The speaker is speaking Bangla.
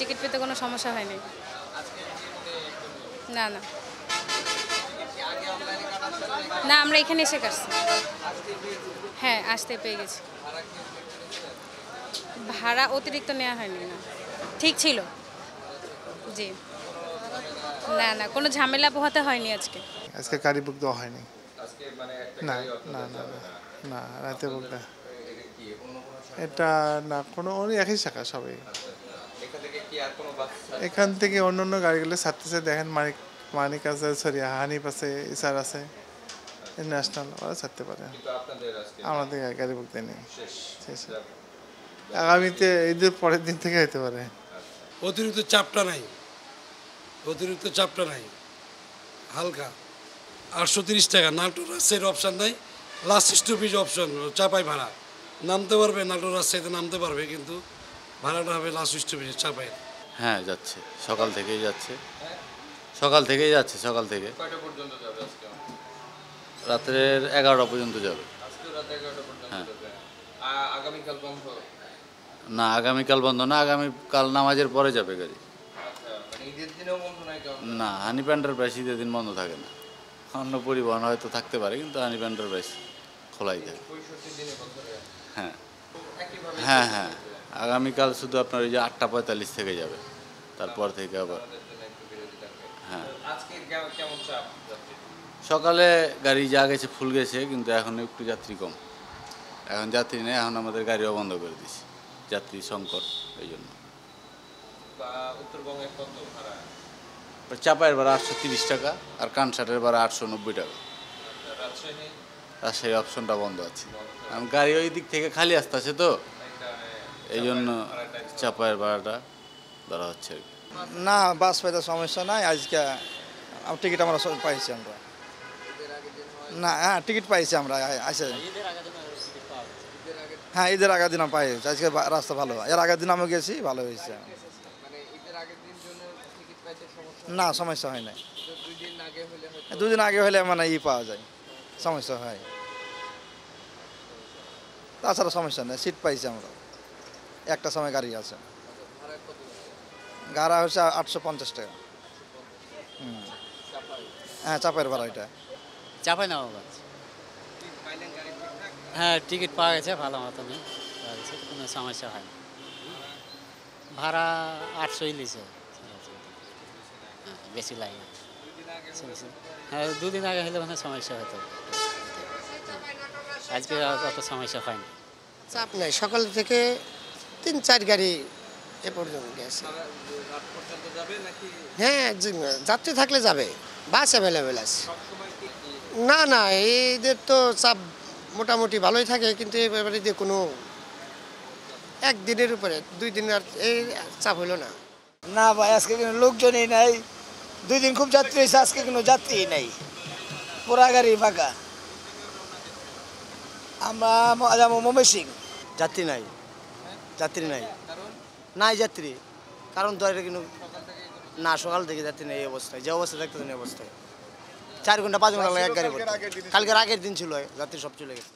টিকিট পেতে কোনো সমস্যা হয়নি। না না না, আমরা এখানে এসে কাটছি। হ্যাঁ, আসতে পেয়ে গেছি। ভাড়া অতিরিক্ত নেওয়া হয়নি, না ঠিক ছিল। জি, না না, কোনো ঝামেলা পোহাতে হয়নি আজকে। আজকে গাড়ি বুক দেওয়া হয়নি। না না না না, রাতে বুক দেওয়া এটা না, কোনো ওই একই শাখা সবাই। এখান থেকে অন্য অন্য গাড়িগুলো ছাড়তেছে, দেখেন মানিক আছে, সরি হানিফ আছে, ইসার আছে, ন্যাশনাল, ওরা ছাড়তে পারে। আমাদের গাড়ি বুক দেয়নি। আগামীতে ঈদের পরের দিন থেকে হতে পারে। অতিরিক্ত চাপটা নাই, হালকা। 830 টাকা, নাটোর রাজশাহীর অপশান নাই, লাস্ট স্টপেজ অপশন চাপাই ভাড়া। নামতে পারবে, নাটোর রাজশাহীতে নামতে পারবে, কিন্তু ভাড়াটা হবে লাস্ট স্টপেজে চাপাই। হ্যাঁ, যাচ্ছে, সকাল থেকেই যাচ্ছে। সকাল থেকে রাত্রের 11টা পর্যন্ত যাবে। হ্যাঁ, না আগামীকাল বন্ধ না, আগামীকাল নামাজের পরে যাবে গাড়ি। না, হানি এন্টারপ্রাইজ ঈদের দিন বন্ধ থাকে না। অন্য পরিবহন হয়তো থাকতে পারে, কিন্তু হানি এন্টারপ্রাইজ খোলাই থাকে। হ্যাঁ হ্যাঁ হ্যাঁ, আগামীকাল শুধু আপনার ওই যে 8:45 থেকে যাবে, তারপর থেকে আবার। হ্যাঁ, সকালে গাড়ি যা গেছে ফুল গেছে, কিন্তু এখন একটু যাত্রী কম। এখন যাত্রী নেই, এখন আমাদের গাড়িও বন্ধ করে দিছি, যাত্রী সংকট। এই জন্য চাপাইয়ের ভাড়া 830 টাকা, আর কানসাটের ভাড়া 890 টাকা। রাজশাহী অপশনটা বন্ধ আছে, কারণ গাড়ি ওই দিক থেকে খালি আসতেছে, তো এই জন্য চাপাইয়ের ভাড়াটা ধরা হচ্ছে আর কি। না, বাস পাইতে সমস্যা নাই। আজকে টিকিট আমরা পাইছি আমরা। না, হ্যাঁ টিকিট পাইছি আমরা। আছে, হ্যাঁ ঈদের আগের দিন পাই। আজকে রাস্তা ভালো, এর আগের দিন আমি গেছি, ভালো হয়েছে। না, সমস্যা হয় না। 2 দিন আগে হলে মানে পাওয়া যায়, সমস্যা হয়। তাছাড়া সমস্যা নেই, সিট পাইছি আমরা। একটা সময় গাড়ি আছে, ভাড়া হচ্ছে 850 টাকা। হ্যাঁ, চাপের ভাড়া এটা। চাপাই না বাবা। হ্যাঁ, টিকিট পাওয়া গেছে ভালো মতনই, কোনো সমস্যা হয় না। ভাড়া 800 লিছে, বেশি লাগে। হ্যাঁ, 2 দিন আগে হলে মানে সমস্যা হতো, আজকে অত সমস্যা হয়নি। চাপ নেই, সকাল থেকে 3-4 গাড়ি এ পর্যন্ত গেছে। হ্যাঁ, যাত্রী থাকলে যাবে, বাস অ্যাভেলেবেল আছে। না না, এদের তো চাপ মোটামুটি ভালোই থাকে, কিন্তু এবারে যে কোনো একদিনের উপরে 2 দিন আর এই চাপ হইল না। না ভাই, আজকে কোনো লোকজনই নাই। 2 দিন খুব যাত্রী হয়েছে, আজকে কোনো যাত্রী নাই, পুরা গাড়ি ফাঁকা। আমরা যাবো ময়মনসিং। যাত্রী নাই, নাই যাত্রী, কারণ তো এটা কিন্তু না, সকাল থেকে যাত্রী নেই। এই অবস্থায়, যে অবস্থা দেখতেছেন এই অবস্থায় 4 ঘন্টা 5 ঘন্টা লাগে এক গাড়ি। কালকের আগের দিন ছিল, যাত্রী সব চলে গেছে।